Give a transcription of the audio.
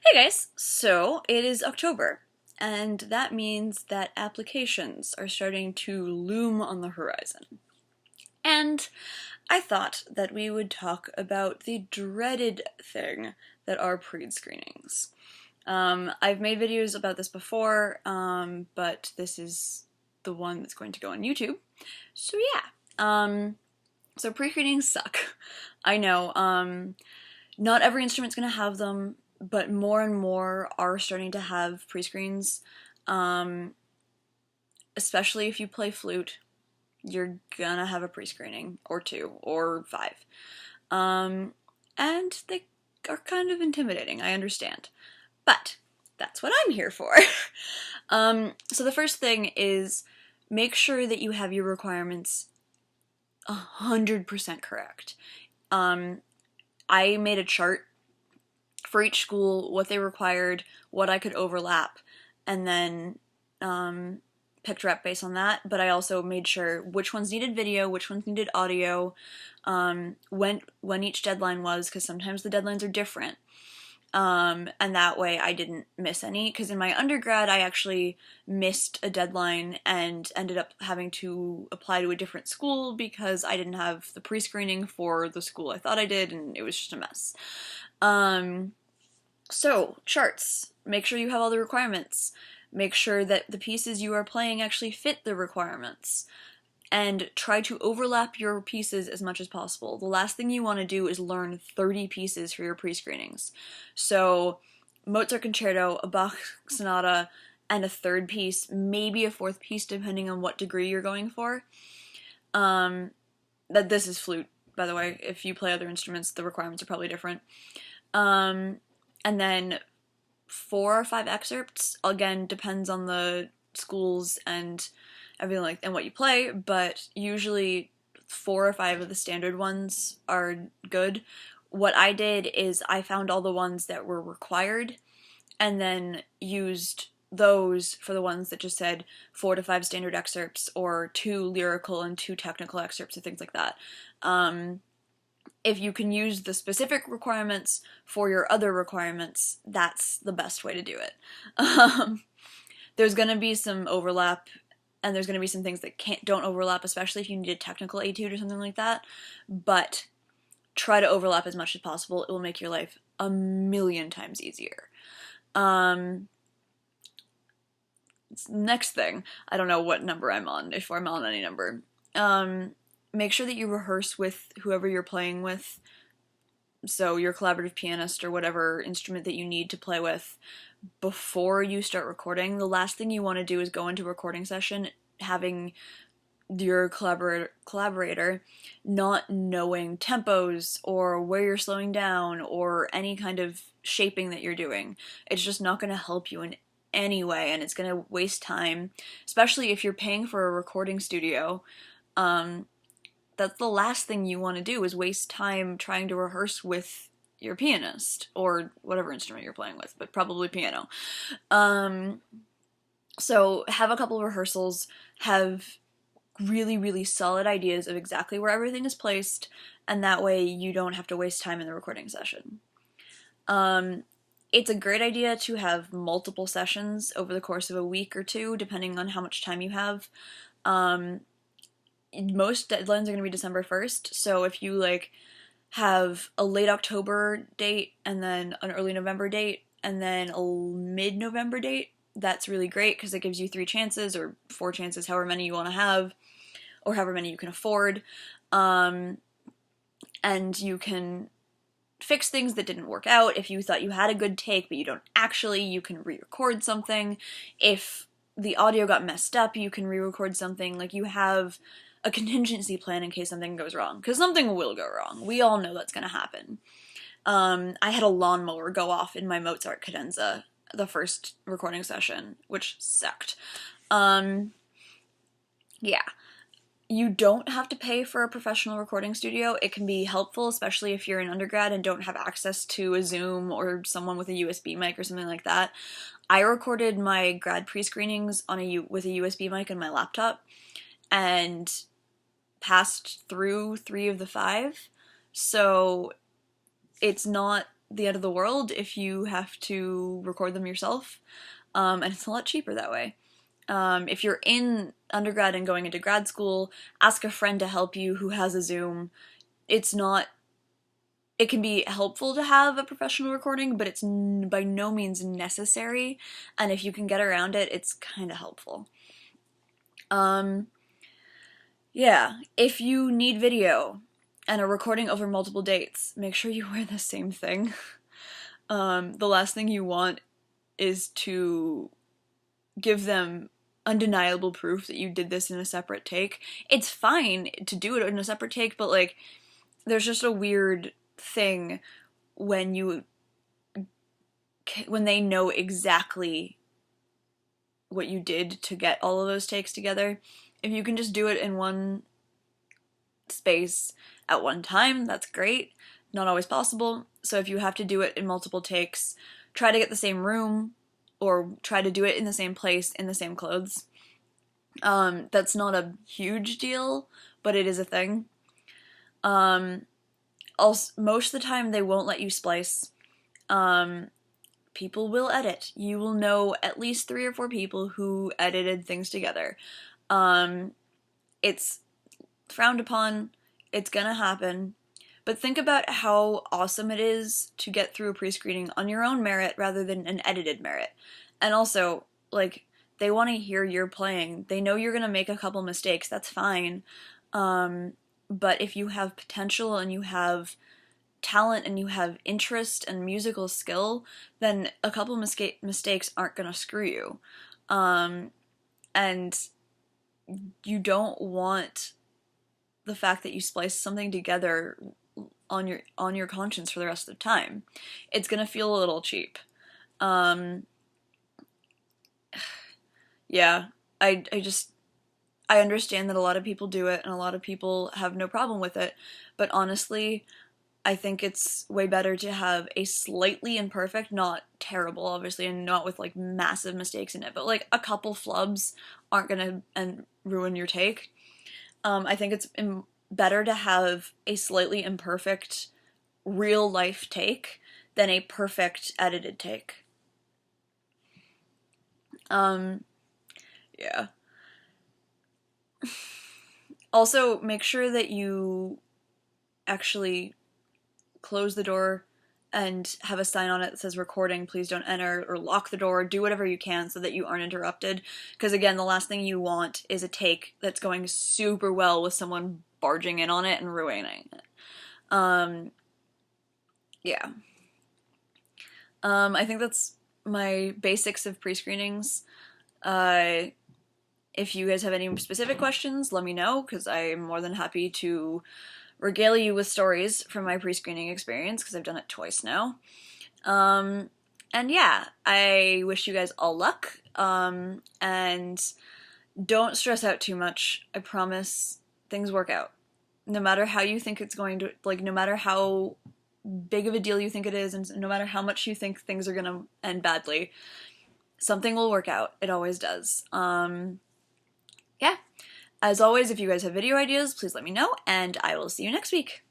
Hey guys, so it is October, and that means that applications are starting to loom on the horizon. And I thought that we would talk about the dreaded thing that are pre-screenings. I've made videos about this before, but this is the one that's going to go on YouTube. So yeah, so pre-screenings suck. I know, not every instrument's gonna have them, but more and more are starting to have pre-screens. Um, Especially if you play flute, you're gonna have a pre-screening, or two, or five. Um, and they are kind of intimidating, I understand. But that's what I'm here for. So the first thing is make sure that you have your requirements 100% correct. I made a chart for each school, what they required, what I could overlap, and then picked rep based on that. But I also made sure which ones needed video, which ones needed audio, when each deadline was, because sometimes the deadlines are different. And that way I didn't miss any, because in my undergrad I actually missed a deadline and ended up having to apply to a different school because I didn't have the pre-screening for the school I thought I did, and it was just a mess. So, charts. Make sure you have all the requirements. Make sure that the pieces you are playing actually fit the requirements. And try to overlap your pieces as much as possible. The last thing you want to do is learn 30 pieces for your pre-screenings. So, Mozart Concerto, a Bach Sonata, and a third piece, maybe a fourth piece depending on what degree you're going for. That this is flute, by the way. If you play other instruments, the requirements are probably different. And then 4 or 5 excerpts, again, depends on the schools and everything like and what you play, but usually 4 or 5 of the standard ones are good. What I did is I found all the ones that were required and then used those for the ones that just said 4 to 5 standard excerpts or 2 lyrical and 2 technical excerpts or things like that. If you can use the specific requirements for your other requirements, that's the best way to do it. There's going to be some overlap, and there's going to be some things that don't overlap, especially if you need a technical etude or something like that, but try to overlap as much as possible. It will make your life a million times easier. Next thing, I don't know what number I'm on, if I'm on any number. Make sure that you rehearse with whoever you're playing with, so your collaborative pianist or whatever instrument that you need to play with, before you start recording. The last thing you want to do is go into a recording session having your collaborator not knowing tempos or where you're slowing down or any kind of shaping that you're doing. It's just not going to help you in any way, and it's going to waste time, especially if you're paying for a recording studio. That's the last thing you want to do, is waste time trying to rehearse with your pianist or whatever instrument you're playing with, but probably piano. So have a couple of rehearsals, have really, really solid ideas of exactly where everything is placed, and that way you don't have to waste time in the recording session. It's a great idea to have multiple sessions over the course of a week or two, depending on how much time you have. Most deadlines are going to be December 1st, so if you have a late October date and then an early November date and then a mid-November date, that's really great because it gives you 3 chances or 4 chances, however many you want to have, or however many you can afford, and you can fix things that didn't work out. If you thought you had a good take but you don't actually, you can re-record something. If the audio got messed up, you can re-record something. You have a contingency plan in case something goes wrong, because something will go wrong. We all know that's going to happen. I had a lawnmower go off in my Mozart cadenza the first recording session, which sucked. Yeah. You don't have to pay for a professional recording studio. It can be helpful, especially if you're an undergrad and don't have access to a Zoom or someone with a USB mic or something like that. I recorded my grad pre-screenings with a USB mic on my laptop and passed through 3 of the 5, so it's not the end of the world if you have to record them yourself, and it's a lot cheaper that way. If you're in undergrad and going into grad school, ask a friend to help you who has a Zoom. It can be helpful to have a professional recording, but it's by no means necessary, and if you can get around it, it's kind of helpful. Yeah, if you need video and a recording over multiple dates, make sure you wear the same thing. The last thing you want is to give them undeniable proof that you did this in a separate take. It's fine to do it in a separate take, but like, there's just a weird thing when they know exactly what you did to get all of those takes together. If you can just do it in one space at one time, that's great. Not always possible. So if you have to do it in multiple takes, try to get the same room, or try to do it in the same place in the same clothes. That's not a huge deal, but it is a thing. Also, most of the time they won't let you splice. People will edit. You will know at least 3 or 4 people who edited things together. It's frowned upon. It's gonna happen. But think about how awesome it is to get through a pre-screening on your own merit rather than an edited merit. And also, like, they want to hear you're playing. They know you're gonna make a couple mistakes. That's fine. But if you have potential and you have talent and you have interest and musical skill, then a couple mistakes aren't gonna screw you. And you don't want the fact that you spliced something together on your conscience for the rest of the time. It's gonna feel a little cheap. Yeah, I understand that a lot of people do it and a lot of people have no problem with it, but honestly, I think it's way better to have a slightly imperfect, not terrible obviously, and not with like massive mistakes in it, but like a couple flubs aren't gonna ruin your take. I think it's better to have a slightly imperfect real life take than a perfect edited take. Yeah. Also, make sure that you actually close the door and have a sign on it that says recording, please don't enter, or lock the door, do whatever you can so that you aren't interrupted. Because again, the last thing you want is a take that's going super well with someone barging in on it and ruining it. Yeah. I think that's my basics of pre-screenings. If you guys have any specific questions, let me know, because I'm more than happy to regale you with stories from my pre-screening experience, because I've done it twice now. And yeah, I wish you guys all luck, and don't stress out too much. I promise things work out. No matter how you think it's going to, like, no matter how big of a deal you think it is, and no matter how much you think things are gonna end badly, something will work out. It always does. Yeah. As always, if you guys have video ideas, please let me know, and I will see you next week.